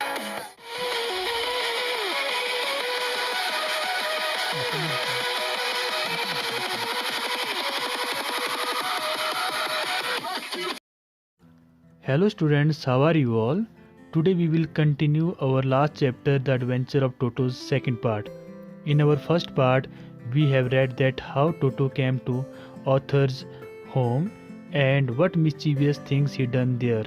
Hello students, how are you all? Today we will continue our last chapter, The Adventure of Toto's second part. In our first part, we have read that how Toto came to Arthur's home and what mischievous things he done there,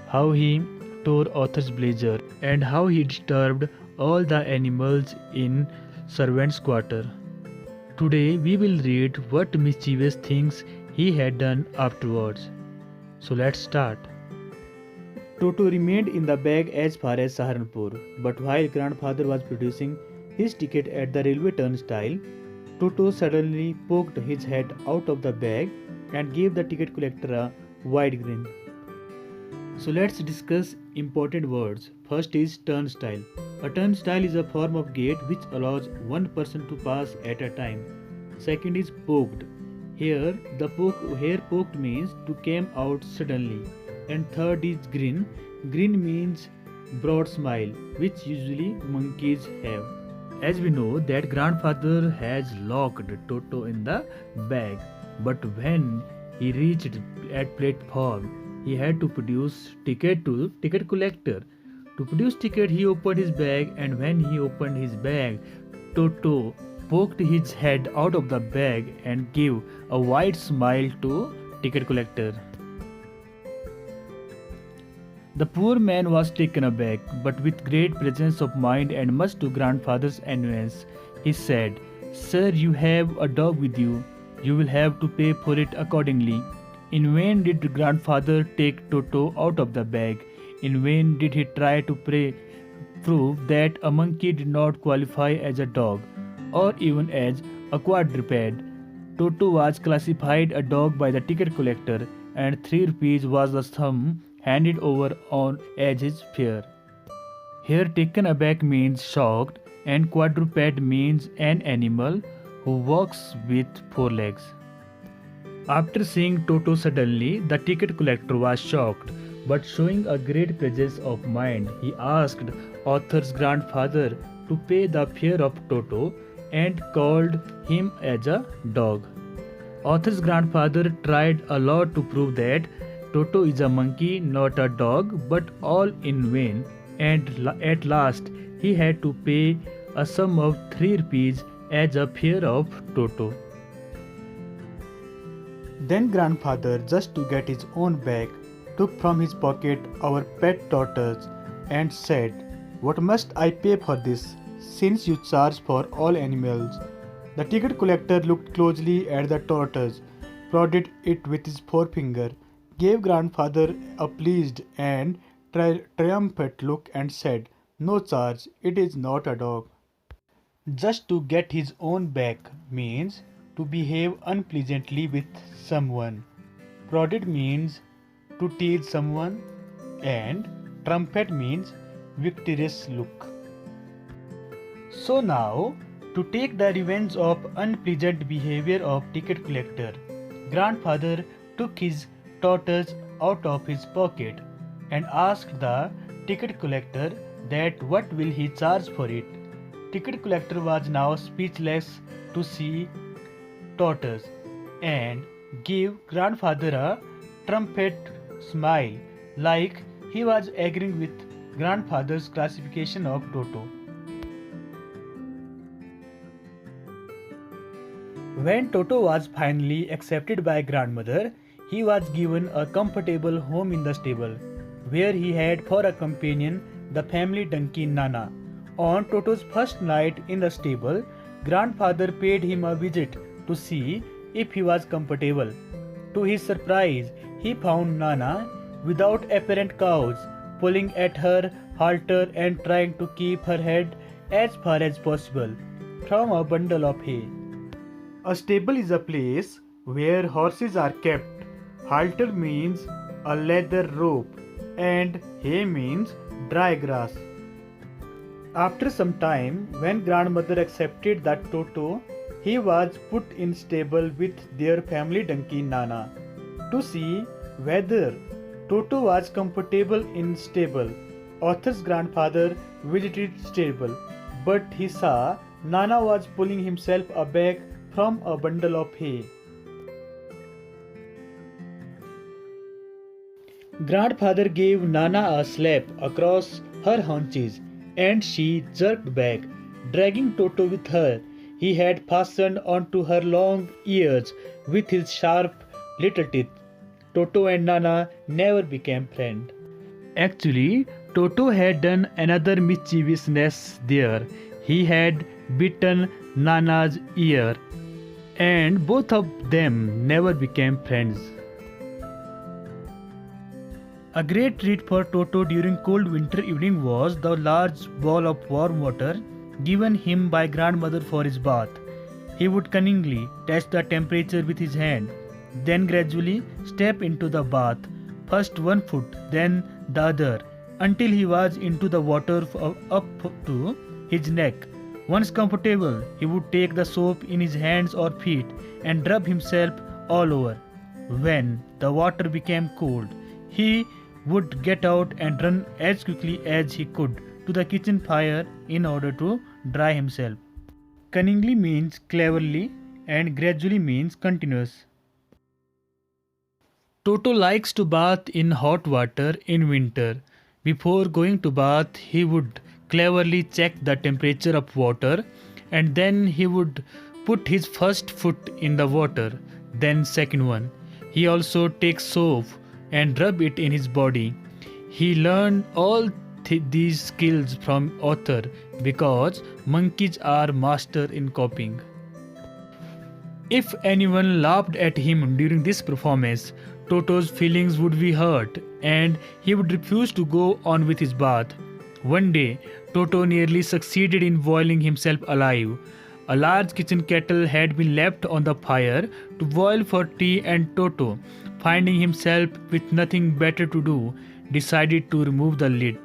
how he tore Arthur's blazer and how he disturbed all the animals in servants' quarter. Today we will read what mischievous things he had done afterwards. So let's start. Toto remained in the bag as far as Saharanpur, but while grandfather was producing his ticket at the railway turnstile, Toto suddenly poked his head out of the bag and gave the ticket collector a wide grin. So let's discuss important words. First is turnstile. A turnstile is a form of gate which allows one person to pass at a time. Second is poked. Here poked means to come out suddenly. And third is grin. Grin means broad smile, which usually monkeys have. As we know that grandfather has locked Toto in the bag, but when he reached at platform, he had to produce ticket to ticket collector. To produce ticket, he opened his bag, and when he opened his bag, Toto poked his head out of the bag and gave a wide smile to ticket collector. The poor man was taken aback, but with great presence of mind and much to grandfather's annoyance, he said, "Sir, you have a dog with you. You will have to pay for it accordingly." In vain did grandfather take Toto out of the bag. In vain did he try to prove that a monkey did not qualify as a dog, or even as a quadruped. Toto was classified a dog by the ticket collector, and 3 rupees was the sum handed over on as his fare. Here taken aback means shocked, and quadruped means an animal who walks with 4 legs. After seeing Toto suddenly, the ticket collector was shocked, but showing a great presence of mind, he asked Arthur's grandfather to pay the fare of Toto and called him as a dog. Arthur's grandfather tried a lot to prove that Toto is a monkey, not a dog, but all in vain, and at last he had to pay a sum of 3 rupees as a fare of Toto. Then grandfather, just to get his own bag, took from his pocket our pet tortoise and said, "What must I pay for this, since you charge for all animals?" The ticket collector looked closely at the tortoise, prodded it with his forefinger, gave grandfather a pleased and triumphant look and said, "No charge, it is not a dog." Just to get his own back means to behave unpleasantly with someone. Prodded means to tease someone, and trumpet means victorious look. So now, to take the revenge of unpleasant behavior of ticket collector, grandfather took his tortoise out of his pocket and asked the ticket collector that what will he charge for it. Ticket collector was now speechless to see tortoise and gave grandfather a trumpet smile like he was agreeing with grandfather's classification of Toto. When Toto was finally accepted by grandmother, he was given a comfortable home in the stable, where he had for a companion the family donkey Nana. On Toto's first night in the stable, grandfather paid him a visit to see if he was comfortable. To his surprise, he found Nana without apparent cause, pulling at her halter and trying to keep her head as far as possible from a bundle of hay. A stable is a place where horses are kept. Halter means a leather rope and hay means dry grass. After some time, when grandmother accepted that Toto, he was put in stable with their family donkey Nana to see whether Toto was comfortable in stable Arthur's grandfather visited stable, but he saw Nana was pulling himself a bag from a bundle of hay. Grandfather gave Nana a slap across her haunches, and she jerked back, dragging Toto with her. He had fastened onto her long ears with his sharp little teeth. Toto and Nana never became friends. Actually, Toto had done another mischievousness there. He had bitten Nana's ear, and both of them never became friends. A great treat for Toto during cold winter evening was the large bowl of warm water given him by grandmother for his bath. He would cunningly test the temperature with his hand, then gradually step into the bath, first one foot, then the other, until he was into the water up to his neck. Once comfortable, he would take the soap in his hands or feet and rub himself all over. When the water became cold, he would get out and run as quickly as he could to the kitchen fire in order to dry himself. Cunningly means cleverly and gradually means continuous. Toto likes to bath in hot water in winter. Before going to bath, he would cleverly check the temperature of water, and then he would put his first foot in the water, then second one. He also takes soap and rub it in his body. He learned all these skills from Arthur because monkeys are master in copying. If anyone laughed at him during this performance, Toto's feelings would be hurt and he would refuse to go on with his bath. One day, Toto nearly succeeded in boiling himself alive. A large kitchen kettle had been left on the fire to boil for tea, and Toto, finding himself with nothing better to do, decided to remove the lid.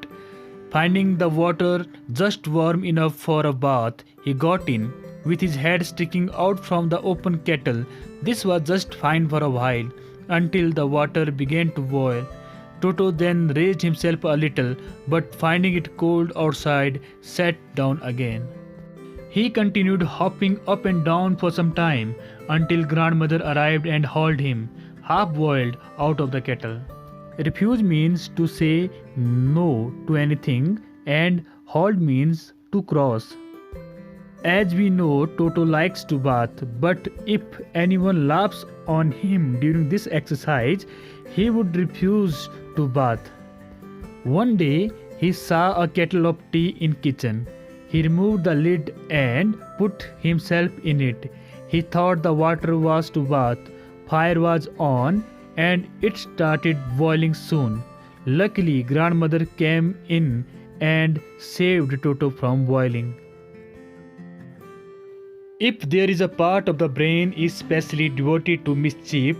Finding the water just warm enough for a bath, he got in, with his head sticking out from the open kettle. This was just fine for a while, until the water began to boil. Toto then raised himself a little, but finding it cold outside, sat down again. He continued hopping up and down for some time, until grandmother arrived and hauled him, half-boiled, out of the kettle. Refuse means to say no to anything, and hauled means to cross. As we know, Toto likes to bath, but if anyone laughs on him during this exercise, he would refuse to bath. One day, he saw a kettle of tea in kitchen. He removed the lid and put himself in it. He thought the water was to bath. Fire was on and it started boiling soon. Luckily, grandmother came in and saved Toto from boiling. If there is a part of the brain especially devoted to mischief,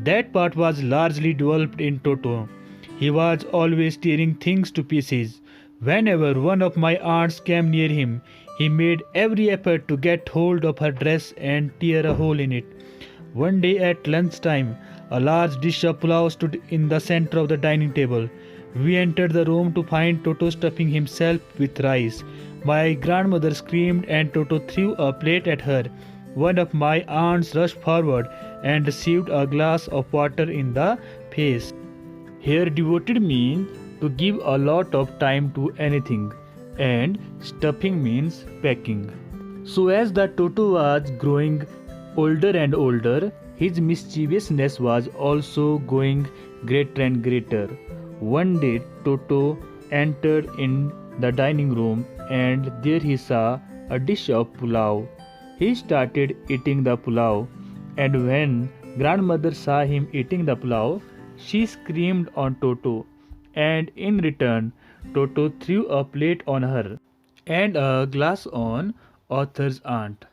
that part was largely developed in Toto. He was always tearing things to pieces. Whenever one of my aunts came near him, he made every effort to get hold of her dress and tear a hole in it. One day at lunchtime, a large dish of pulao stood in the center of the dining table. We entered the room to find Toto stuffing himself with rice. My grandmother screamed and Toto threw a plate at her. One of my aunts rushed forward and received a glass of water in the face. Here devoted means to give a lot of time to anything, and stuffing means packing. So as the Toto was growing older and older, his mischievousness was also going greater and greater. One day Toto entered in the dining room and there he saw a dish of pulao. He started eating the pulao, and when grandmother saw him eating the pulao, she screamed on Toto, and in return Toto threw a plate on her and a glass on Arthur's aunt.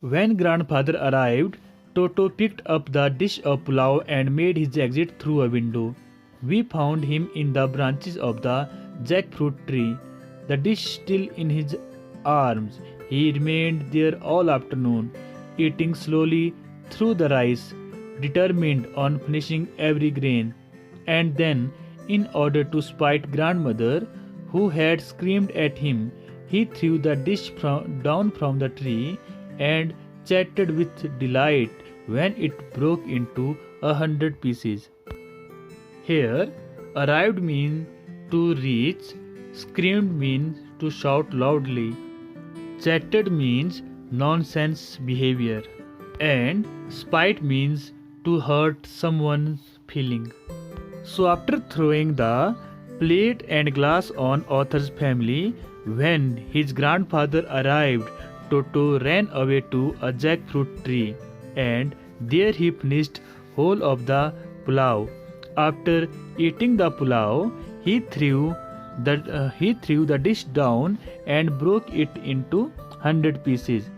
When grandfather arrived, Toto picked up the dish of pulao and made his exit through a window. We found him in the branches of the jackfruit tree, the dish still in his arms. He remained there all afternoon, eating slowly through the rice, determined on finishing every grain. And then, In order to spite grandmother, who had screamed at him, he threw the dish down from the tree and chattered with delight when it broke into 100 pieces. Here, arrived means to reach, screamed means to shout loudly, chattered means nonsense behavior, and spite means to hurt someone's feeling. So, after throwing the plate and glass on Arthur's family, when his grandfather arrived, Toto ran away to a jackfruit tree, and there he finished whole of the pulao. After eating the pulao, he threw the dish down and broke it into 100 pieces.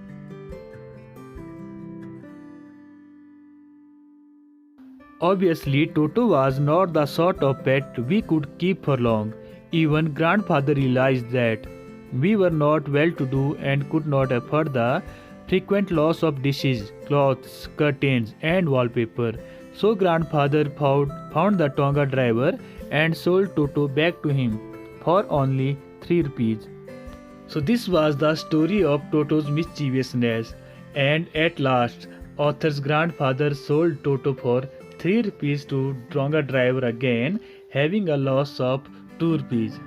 Obviously, Toto was not the sort of pet we could keep for long. Even grandfather realized that we were not well to do and could not afford the frequent loss of dishes, clothes, curtains, and wallpaper. So, grandfather found the Tonga driver and sold Toto back to him for only 3 rupees. So, this was the story of Toto's mischievousness, and at last, Arthur's grandfather sold Toto for 3 rupees to Tonga driver again, having a loss of 2 rupees.